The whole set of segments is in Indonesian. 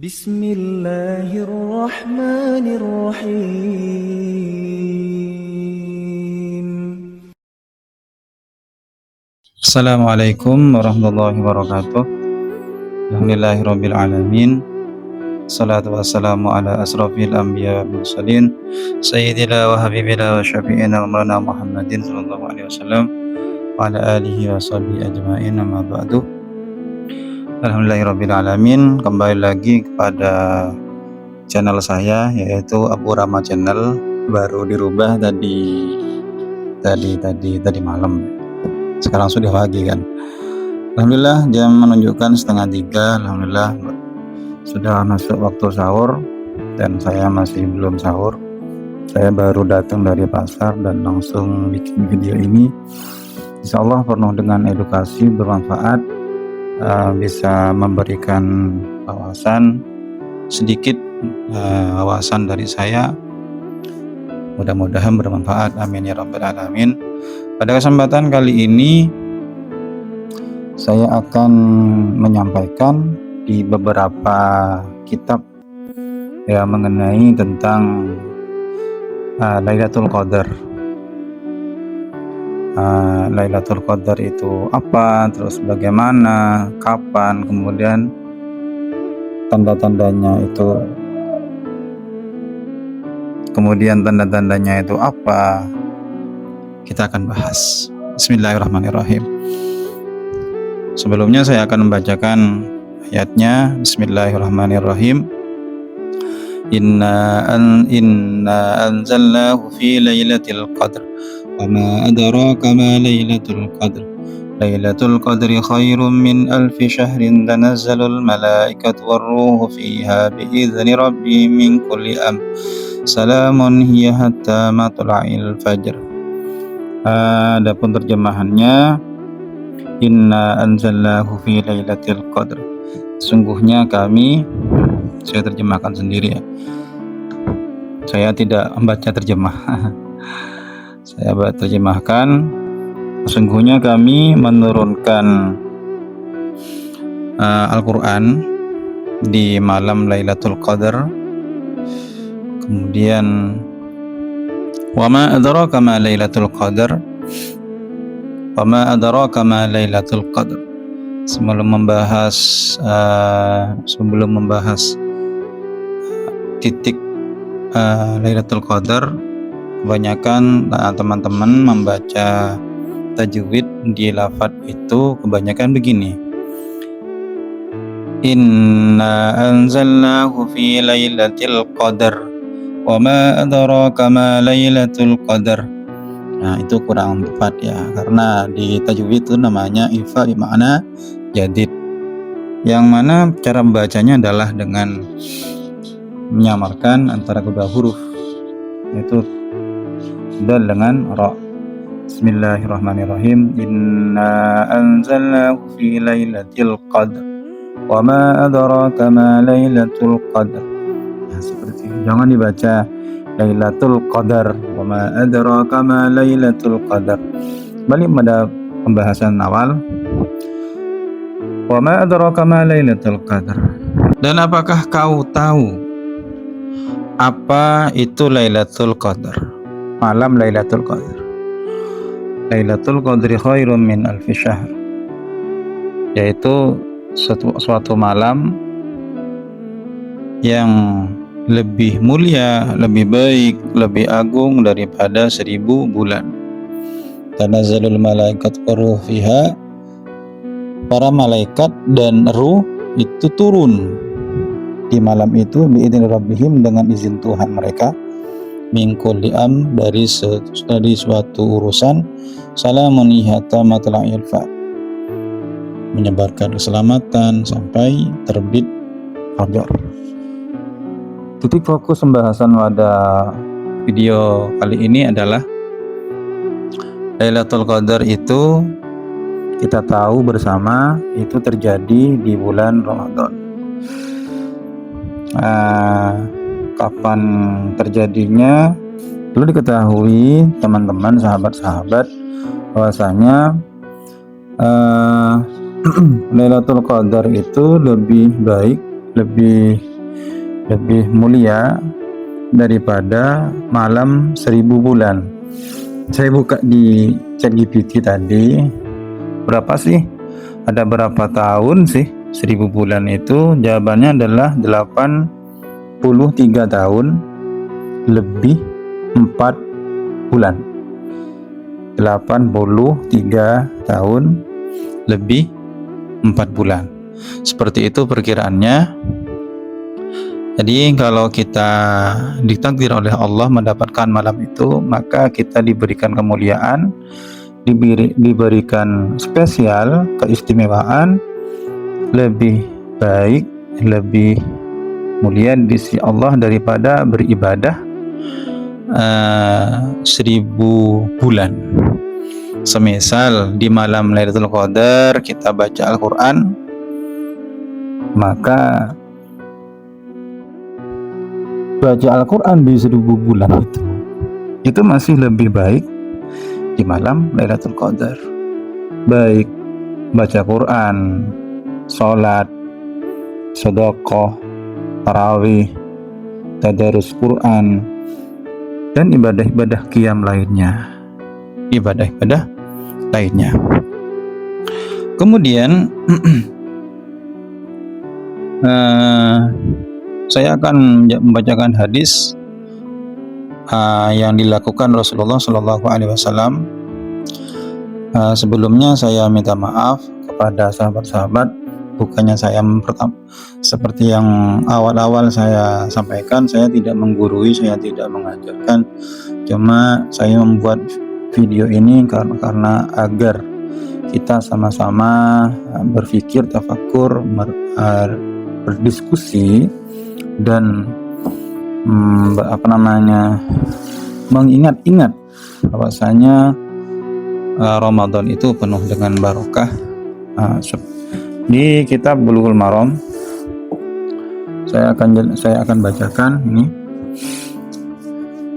Bismillahirrahmanirrahim. Assalamualaikum warahmatullahi wabarakatuh. Alhamdulillahirabbil alamin. Salatu wassalamu ala asrofil anbiya wal mursalin sayyidina wa habibina wa syafi'ina wa maulana Muhammadin sallallahu alaihi wasallam wa ala alihi wa sahbihi ajma'in, amma ba'du. Alhamdulillahirabbil alamin. Kembali lagi kepada channel saya, yaitu Abu Rama Channel. Baru dirubah tadi malam. Sekarang sudah pagi kan. Alhamdulillah jam menunjukkan 2:30. Alhamdulillah sudah masuk waktu sahur dan saya masih belum sahur. Saya baru datang dari pasar dan langsung bikin video ini. Insyaallah penuh dengan edukasi, bermanfaat, bisa memberikan wawasan sedikit, wawasan dari saya. Mudah-mudahan bermanfaat, amin ya rabbal alamin. Pada kesempatan kali ini saya akan menyampaikan di beberapa kitab yang mengenai tentang Lailatul Qadar. Lailatul Qadar itu apa, terus bagaimana, kapan, kemudian tanda-tandanya itu apa, kita akan bahas. Bismillahirrahmanirrahim. Sebelumnya saya akan membacakan ayatnya. Bismillahirrahmanirrahim. Inna anzalnahu fi lailatul qadr wa ma adraka ma lailatul qadr. Lailatul qadri khairum min alfi syahrin tanazzalul malaikatu warruhu fiha biizni rabbihim min kulli amr. Salamun hiya hatta matla'il fajr. Adapun terjemahannya, Inna anzalnahu fi lailatul qadr. Sungguhnya kami, saya terjemahkan sendiri ya. Saya tidak membaca terjemah. Saya terjemahkan, sesungguhnya kami menurunkan Al-Quran di malam Lailatul Qadar. Kemudian wa ma adraka ma Lailatul Qadar. Wa ma adraka ma Lailatul Qadar. Sebelum membahas titik Lailatul Qadar, kebanyakan teman-teman membaca tajwid di lafadz itu kebanyakan begini. Inna anzalnahu fi lailatul qadar wa ma adraka ma lailatul qadar. Nah, itu kurang tepat ya, karena di tajwid itu namanya ifa bimakna jadid, yang mana cara membacanya adalah dengan menyamarkan antara kedua huruf, yaitu dal dengan ra. Bismillahirrahmanirrahim. Inna anzalnahu fi lailatul qadr wa ma adraka ma lailatul qadr. Nah, seperti itu. Jangan dibaca Lailatul Qadar wa ma adraka ma Lailatul Qadar. Balik pada pembahasan awal. Wa ma adraka ma Lailatul Qadar. Dan apakah kau tahu apa itu Lailatul Qadar? Malam Lailatul Qadar. Lailatul Qadri khairum min alfi syahr. Yaitu suatu malam yang lebih mulia, lebih baik, lebih agung daripada 1000 bulan. Tanazzalul malaikat waruh fiha. Para malaikat dan ruh itu turun di malam itu biizni rabbihim, dengan izin Tuhan mereka, min kulli am, dari suatu urusan. Salamun hatta matla'il fajr, menyebarkan keselamatan sampai terbit fajar. Titik fokus pembahasan pada video kali ini adalah Lailatul Qadar itu kita tahu bersama itu terjadi di bulan Ramadan. Kapan terjadinya? Perlu diketahui teman-teman, sahabat-sahabat, bahwasanya Lailatul Qadar itu lebih baik, lebih lebih mulia daripada malam 1000 bulan. Saya buka di ChatGPT tadi, berapa sih? Ada berapa tahun sih 1000 bulan itu? Jawabannya adalah 83 tahun lebih 4 bulan. 83 tahun lebih 4 bulan. Seperti itu perkiraannya. Jadi kalau kita ditakdir oleh Allah mendapatkan malam itu, maka kita diberikan kemuliaan, diberikan spesial, keistimewaan, lebih baik, lebih mulia di sisi Allah daripada beribadah 1000 bulan. Semisal di malam Lailatul Qadar kita baca Al-Quran, maka baca Al-Quran di 1000 bulan itu masih lebih baik di malam Lailatul Qadar. Baik baca Quran, sholat, sedekah, tarawih, tadarus Quran, dan ibadah-ibadah qiyam lainnya. Kemudian saya akan membacakan hadis yang dilakukan Rasulullah Shallallahu Alaihi Wasallam. Sebelumnya saya minta maaf kepada sahabat-sahabat, bukannya saya seperti yang awal-awal saya sampaikan, saya tidak menggurui, saya tidak mengajarkan, cuma saya membuat video ini karena agar kita sama-sama berpikir, tafakur, berdiskusi, dan mengingat-ingat bahwasanya Ramadan itu penuh dengan barokah. Di kitab Bulughul Maram saya akan bacakan ini.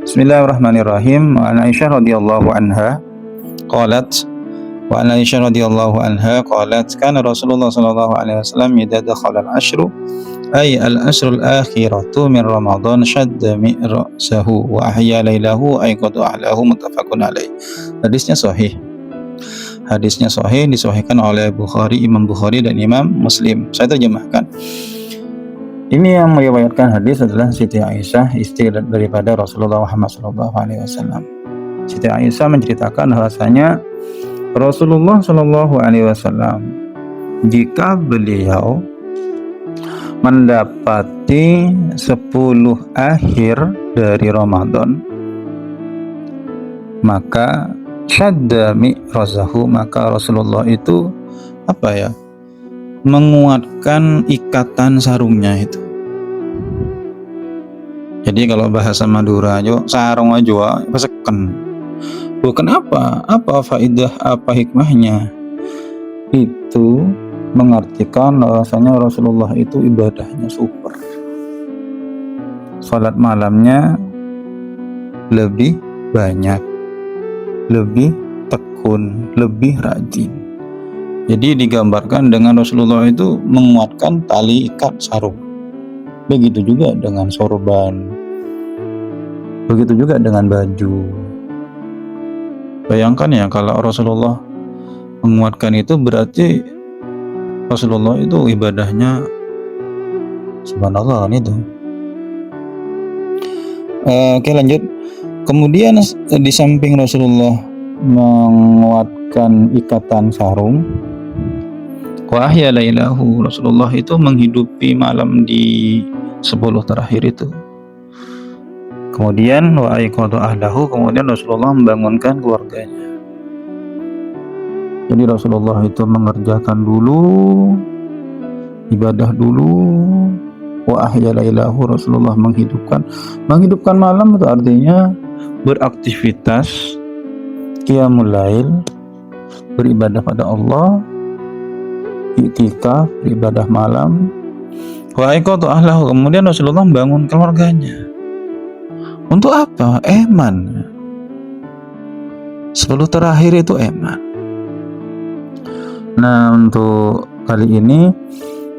Bismillahirrahmanirrahim. Wa an Aisyah radhiyallahu anha qalat kana Rasulullah sallallahu alaihi wasallam idza dakhala al-ashru ay al-ashrul akhiratu min Ramadan shadda mi'rasahu wa ahya lailahu ay qad ahlahu, muttafaqun alaih. Hadisnya sahih, disahihkan oleh Imam Bukhari dan Imam Muslim. Saya terjemahkan. Ini yang meriwayatkan hadis adalah Siti Aisyah, istri daripada Rasulullah Muhammad SAW. Siti Aisyah menceritakan bahwasanya Rasulullah SAW, jika beliau mendapati 10 akhir dari Ramadan, maka syadda mi'razahu, maka Rasulullah itu menguatkan ikatan sarungnya itu. Jadi kalau bahasa Madura aja, sarung aja peseken. Bukan apa faidah, apa hikmahnya? Itu mengartikan bahwasanya Rasulullah itu ibadahnya super. Salat malamnya lebih banyak, lebih tekun, lebih rajin. Jadi digambarkan dengan Rasulullah itu menguatkan tali ikat sarung. Begitu juga dengan sorban, begitu juga dengan baju. Bayangkan ya, kalau Rasulullah menguatkan itu, berarti Rasulullah itu ibadahnya subhanallah itu. Oke, lanjut. Kemudian di samping Rasulullah menguatkan ikatan sarung, wa ahya lailahu, Rasulullah itu menghidupi malam di 10 terakhir itu. Kemudian wa aiqadha ahlahu, kemudian Rasulullah membangunkan keluarganya. Jadi Rasulullah itu mengerjakan dulu, ibadah dulu, wa ahya lailahu, Rasulullah menghidupkan malam itu artinya beraktivitas, qiyamul lail, beribadah pada Allah, i'tikaf, beribadah malam, wa aiqadha ahlahu, kemudian Rasulullah membangun keluarganya. Untuk apa? Eman. 10 terakhir itu eman. Nah, untuk kali ini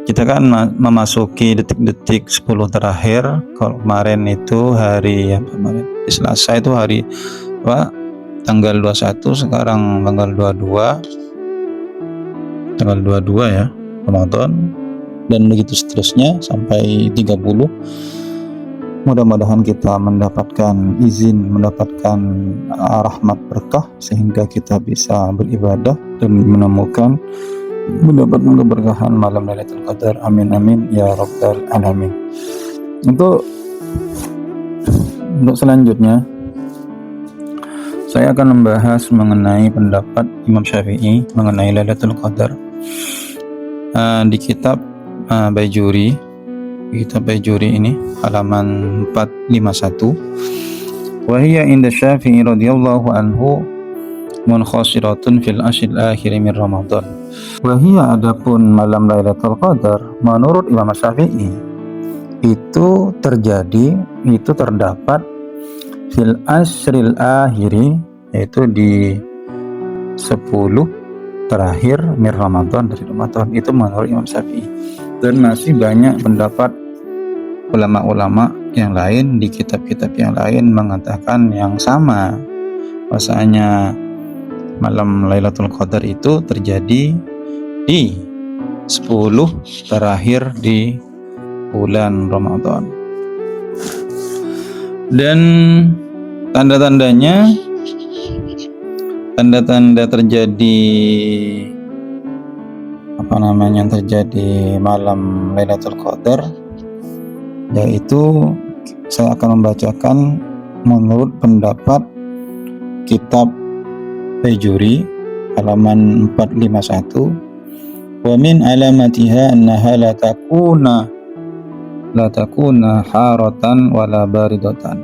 kita kan memasuki detik-detik 10 terakhir. Kalau kemarin itu hari yang kemarin di Selasa itu hari apa? Tanggal 21, sekarang tanggal 22. Tanggal 22 ya, Ramadan, dan begitu seterusnya sampai 30. Mudah-mudahan kita mendapatkan izin, mendapatkan rahmat berkah sehingga kita bisa beribadah dan mendapatkan keberkahan malam Lailatul Qadar. Amin amin ya rabbal alamin. Untuk selanjutnya saya akan membahas mengenai pendapat Imam Syafi'i mengenai Lailatul Qadar. Di kitab Baijuri, ini halaman 451. Wa hiya inda Syafi'i radhiyallahu anhu munkhasiratun fil ashil akhir min Ramadan. Wahia, adapun malam Lailatul Qadar menurut Imam Syafi'i itu terdapat fil ashril akhiri, yaitu di 10 terakhir min Ramadan, dari Ramadan. Itu menurut Imam Syafi'i. Dan masih banyak pendapat ulama-ulama yang lain di kitab-kitab yang lain mengatakan yang sama, bahwasanya malam Lailatul Qadar itu terjadi di 10 terakhir di bulan Ramadan. Dan tanda-tanda terjadi terjadi malam Lailatul Qadar, yaitu saya akan membacakan menurut pendapat kitab Baijuri halaman 451. Wa min alamatiha annaha la takuna haratan wala baridatan.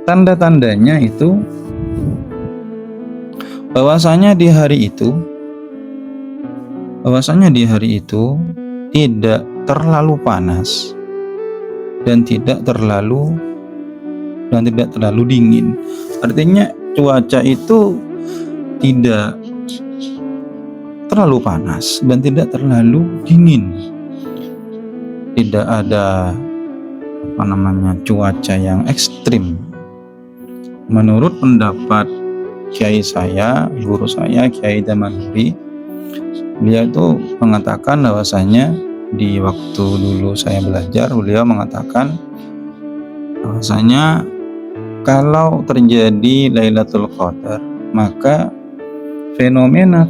Tanda-tandanya itu bahwasanya di hari itu tidak terlalu panas dan tidak terlalu dingin. Artinya cuaca itu tidak terlalu panas dan tidak terlalu dingin. Tidak ada cuaca yang ekstrim. Menurut pendapat kiai saya, guru saya, Kiai Damanhuri, beliau itu mengatakan bahwasanya di waktu dulu saya belajar, beliau mengatakan bahwasanya kalau terjadi Lailatul Qadar, maka fenomena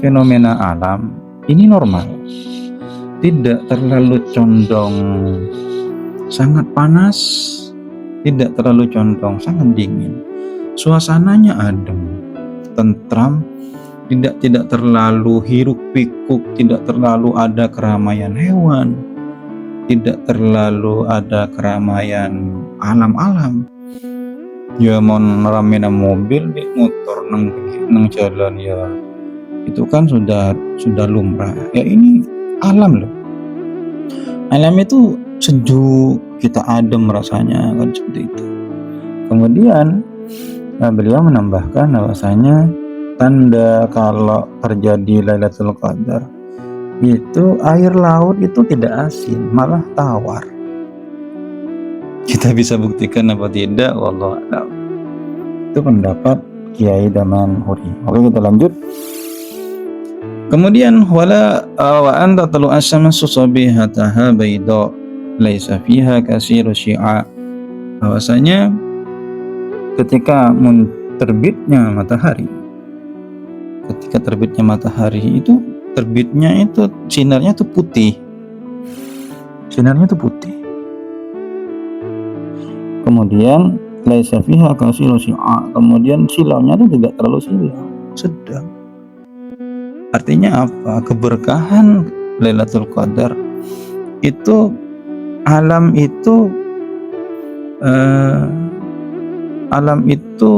alam ini normal, tidak terlalu condong sangat panas, tidak terlalu condong sangat dingin. Suasananya adem, tentram, tidak terlalu hiruk pikuk, tidak terlalu ada keramaian hewan, tidak terlalu ada keramaian alam-alam. Ya mon ramena mobil di motor nang jalan, ya itu kan sudah lumrah. Ya ini alam loh. Alam itu sejuk, kita adem rasanya, kan seperti itu. Kemudian beliau menambahkan bahwasanya tanda kalau terjadi Lailatul Qadar itu air laut itu tidak asin, malah tawar. Kita bisa buktikan apa tidak, wallahu a'lam. Itu pendapat Kiai Damanhuri. Oke, kita lanjut. Kemudian wa anta talu asyamsu sabihataha bayda laisa fiha kasiru syi'a. Bahwasanya ketika terbitnya matahari itu sinarnya itu putih. Kemudian laisa fiha kasiru syi'a, kemudian silaunya itu tidak terlalu silau, sedang. Artinya apa? Keberkahan Lailatul Qadar itu, alam itu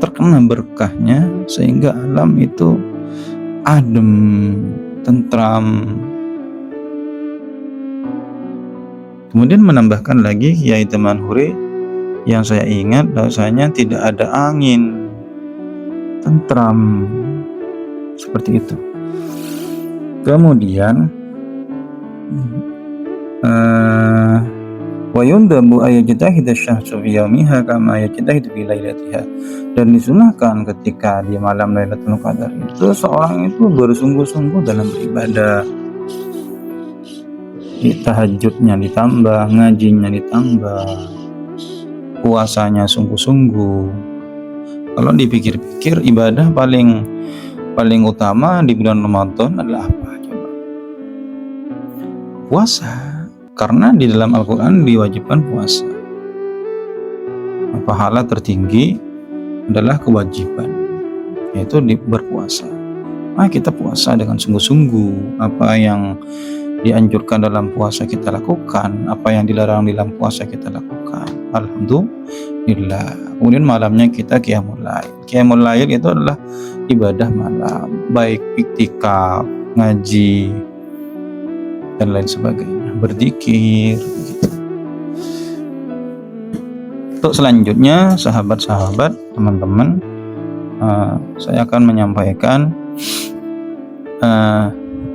terkena berkahnya, sehingga alam itu adem, tentram. Kemudian menambahkan lagi Kiai Damanhuri, yang saya ingat bahwasanya tidak ada angin, tentram, seperti itu. Kemudian wa yundabu ayajtahida syahsu fi yaumiha kama yajtahidu fi lailatiha, dan disunahkan ketika di malam Lailatul Qadar itu seorang itu bersungguh-sungguh dalam beribadah, tahajudnya ditambah, ngajinya ditambah, puasanya sungguh-sungguh. Kalau dipikir-pikir, ibadah paling utama di bulan Ramadan adalah apa? Coba. Puasa. Karena di dalam Al-Quran diwajibkan puasa. Pahala tertinggi adalah kewajiban, yaitu berpuasa. Kita puasa dengan sungguh-sungguh. Apa yang dianjurkan dalam puasa kita lakukan, apa yang dilarang dalam puasa kita lakukan. Alhamdulillah. Kemudian malamnya kita qiyamul lail. Qiyamul lail itu adalah ibadah malam, baik iktikaf, ngaji, dan lain sebagainya, berzikir gitu. Untuk selanjutnya, sahabat-sahabat, teman-teman, saya akan menyampaikan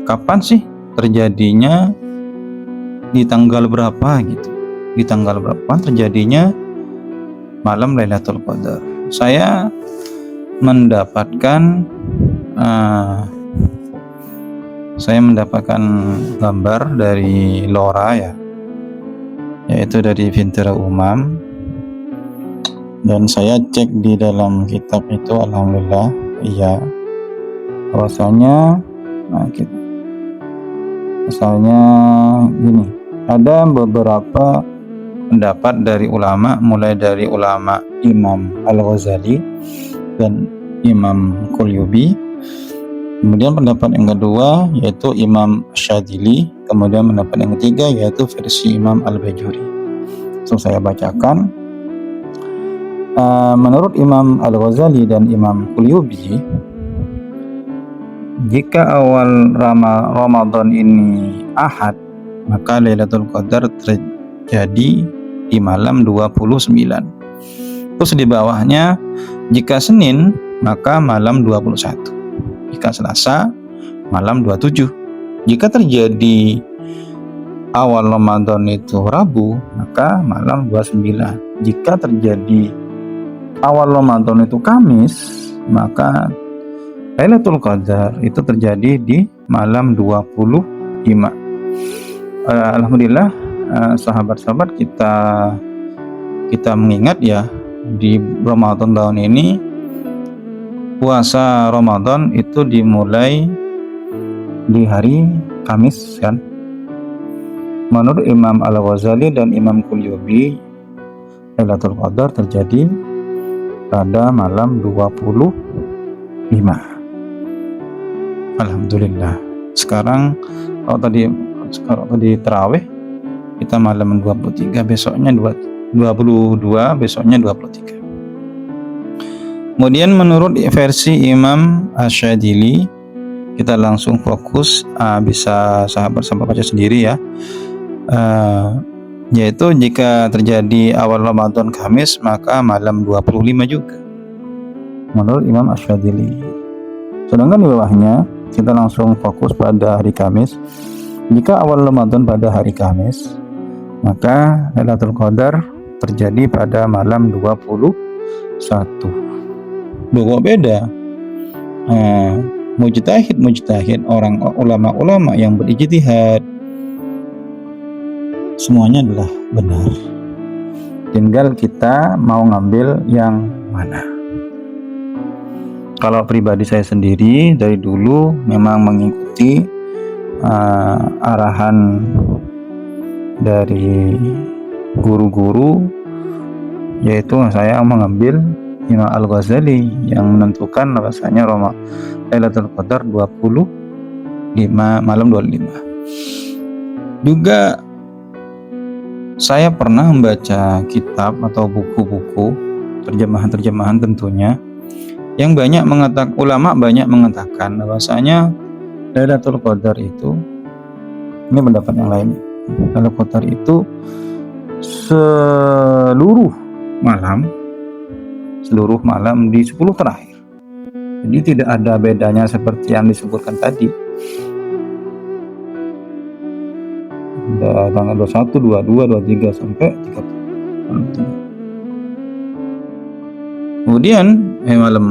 kapan sih terjadinya, di tanggal berapa gitu, di tanggal berapa terjadinya malam Lailatul Qadar. Saya mendapatkan gambar dari Lora ya, yaitu dari Vintera Umam, dan saya cek di dalam kitab itu, alhamdulillah iya, bahwasanya misalnya gini, ada beberapa pendapat dari ulama, mulai dari ulama Imam Al-Ghazali dan Imam Qulyubi. Kemudian pendapat yang kedua yaitu Imam Syadzili. Kemudian pendapat yang ketiga yaitu versi Imam Al-Bajuri. Saya bacakan. Menurut Imam Al-Ghazali dan Imam Qulyubi, jika awal Ramadan ini Ahad, maka Lailatul Qadar terjadi di malam 29. Terus di bawahnya, jika Senin maka malam 21. Jika Selasa malam 27. Jika terjadi awal Ramadan itu Rabu, maka malam 29. Jika terjadi awal Ramadan itu Kamis, maka Lailatul Qadar itu terjadi di malam 25. Alhamdulillah, sahabat-sahabat, kita mengingat ya, di Ramadan tahun ini puasa Ramadan itu dimulai di hari Kamis kan. Menurut Imam Al-Ghazali dan Imam Qulyubi, Lailatul Qadar terjadi pada malam 25. Alhamdulillah. Sekarang kalau tadi tarawih kita malam 23, besoknya 22, besoknya 23. Kemudian menurut versi Imam Asy-Syadzili, kita langsung fokus, bisa sahabat-sahabat baca sendiri ya, yaitu jika terjadi awal Ramadan Kamis maka malam 25 juga menurut Imam Asy-Syadzili. Sedangkan di bawahnya kita langsung fokus pada hari Kamis. Jika awal Ramadan pada hari Kamis, maka Lailatul Qadar terjadi pada malam 21. Kok beda? Mujtahid, orang ulama-ulama yang berijtihad, semuanya adalah benar. Tinggal kita mau ngambil yang mana. Kalau pribadi saya sendiri dari dulu memang mengikuti arahan dari guru-guru, yaitu saya mengambil Imam Al-Ghazali yang menentukan bahwasanya Lailatul Qadar 25, malam 25. Juga saya pernah membaca kitab atau buku-buku terjemahan tentunya, yang ulama banyak mengatakan bahwasanya Lailatul Qadar itu, ini pendapat yang lain, Lailatul Qadar itu seluruh malam di 10 terakhir. Jadi tidak ada bedanya seperti yang disebutkan tadi. tanggal 21, 22, 23 sampai 30. Kemudian malam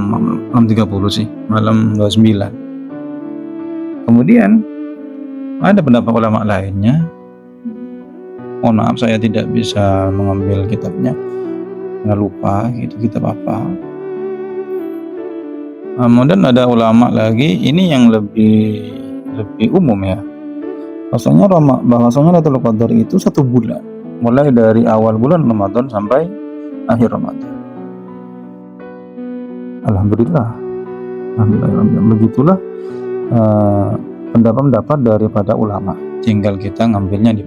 30 sih, malam 29. Kemudian ada pendapat ulama lainnya. Mohon maaf saya tidak bisa mengambil kitabnya, nggak lupa gitu kitab apa. Kemudian ada ulama lagi, ini yang lebih umum ya. Bahwasanya Lailatul Qadar itu 1 bulan, mulai dari awal bulan Ramadan sampai akhir Ramadan. Alhamdulillah. Begitulah pendapat daripada ulama. Tinggal kita ngambilnya di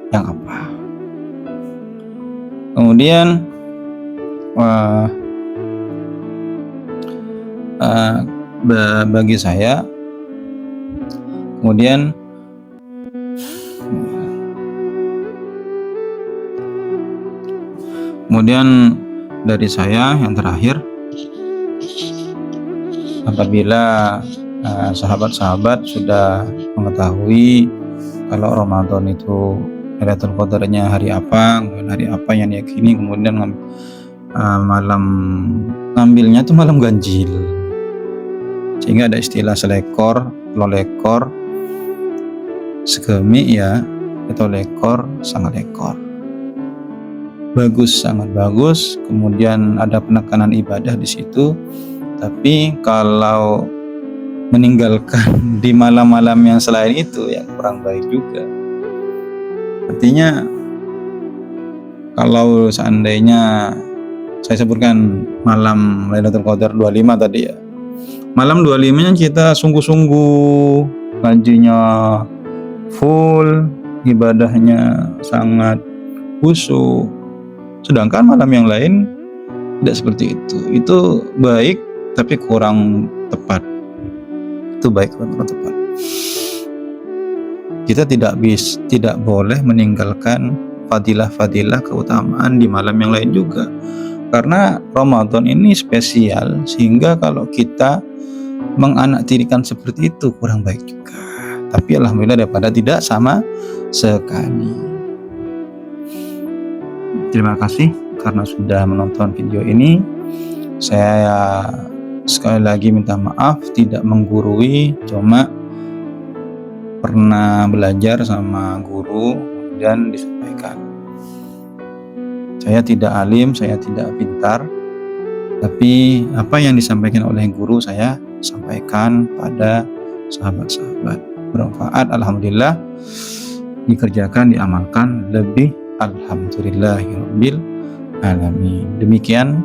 yang apa. Kemudian bagi saya, kemudian dari saya yang terakhir, apabila sahabat-sahabat sudah mengetahui kalau Ramadan itu Lailatul Qadarnya hari apa, kemudian hari apa yang diyakini, kemudian malam ngambilnya itu malam ganjil, sehingga ada istilah selekor, lolekor, segemi ya, atau lekor, sangat lekor. Bagus, sangat bagus. Kemudian ada penekanan ibadah di situ. Tapi kalau meninggalkan di malam-malam yang selain itu, ya kurang baik juga. Artinya kalau seandainya saya sebutkan malam Lailatul Qadar 25 tadi ya, malam 25-nya kita sungguh-sungguh, ngajinya full, ibadahnya sangat khusyuk. Sedangkan malam yang lain tidak seperti itu. Itu baik tapi kurang tepat. Itu baik kurang tepat. Kita tidak boleh meninggalkan fadilah-fadilah keutamaan di malam yang lain juga. Karena Ramadan ini spesial, sehingga kalau kita menganaktirikan seperti itu kurang baik juga. Tapi alhamdulillah daripada tidak sama sekali. Terima kasih karena sudah menonton video ini. Saya sekali lagi minta maaf tidak menggurui, cuma pernah belajar sama guru dan disampaikan. Saya tidak alim, saya tidak pintar, tapi apa yang disampaikan oleh guru saya sampaikan pada sahabat-sahabat. Bermanfaat, alhamdulillah, dikerjakan, diamalkan, lebih alhamdulillahirabbil alamin. Demikian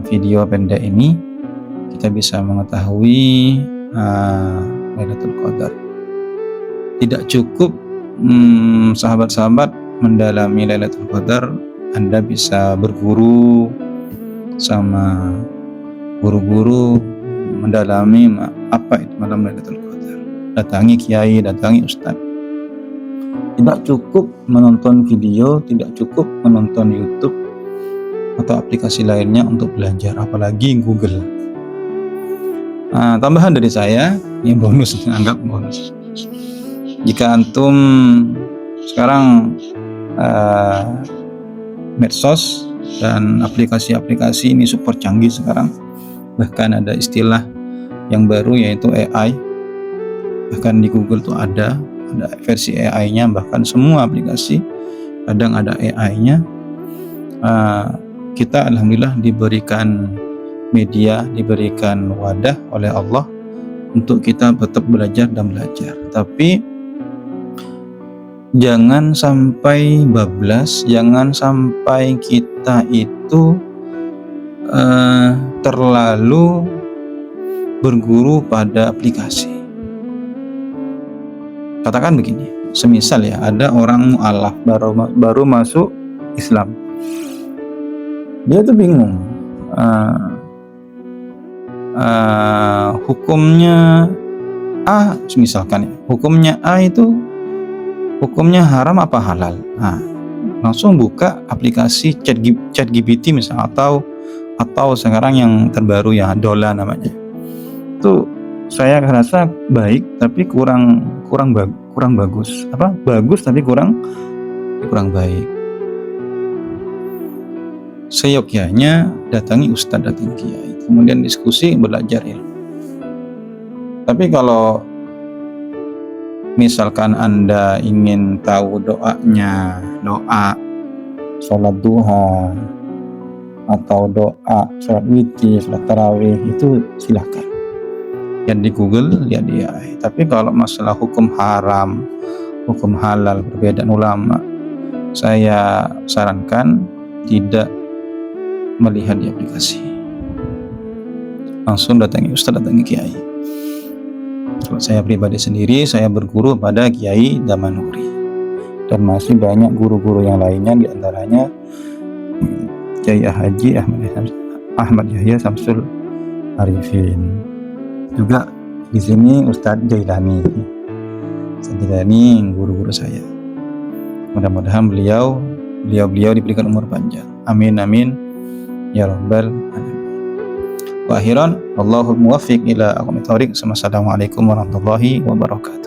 video pendek ini, kita bisa mengetahui Lailatul Qadar. Tidak cukup sahabat-sahabat mendalami Lailatul Qadar, Anda bisa berguru sama guru-guru mendalami apa itu malam Lailatul Qadar. Datangi kiai, datangi ustadz. Tidak cukup menonton video, tidak cukup menonton YouTube atau aplikasi lainnya untuk belajar, apalagi Google. Tambahan dari saya, yang bonus, anggap bonus. Jika antum sekarang medsos dan aplikasi-aplikasi ini super canggih sekarang, bahkan ada istilah yang baru yaitu AI. Bahkan di Google tuh ada versi AI-nya, bahkan semua aplikasi kadang ada AI-nya. Kita alhamdulillah diberikan media, diberikan wadah oleh Allah untuk kita tetap belajar dan belajar. Tapi jangan sampai bablas, jangan sampai kita itu terlalu berguru pada aplikasi. Katakan begini, semisal ya ada orang mu'alaf baru masuk Islam, dia tuh bingung hukumnya A, misalkan ya, hukumnya A itu hukumnya haram apa halal. Langsung buka aplikasi ChatGPT misalnya, atau sekarang yang terbaru ya Dola namanya. Itu saya rasa baik, tapi kurang kurang bagus. Bagus tapi kurang baik. Seyogyanya datangi ustadz, datangi kiai, kemudian diskusi, belajar ilmu. Tapi kalau misalkan Anda ingin tahu doa sholat duha atau doa sholat witir, sholat tarawih, itu silahkan lihat di Google, lihat di AI. Tapi kalau masalah hukum haram, hukum halal, perbedaan ulama, saya sarankan tidak melihat di aplikasi. Langsung datangi ustadz, datangi kiai. Kalau saya pribadi sendiri, saya berguru pada Kiai Damanuri, dan masih banyak guru-guru yang lainnya, diantaranya Kiai Haji Ahmad Yahya Samsul Arifin. Juga di sini Ustadz Jailani guru-guru saya. Mudah-mudahan beliau diberikan umur panjang. Amin amin ya rabbal alamin. Wa akhiran, wallahul muwaffiq ila aqwamit thoriq. Assalamualaikum warahmatullahi wabarakatuh.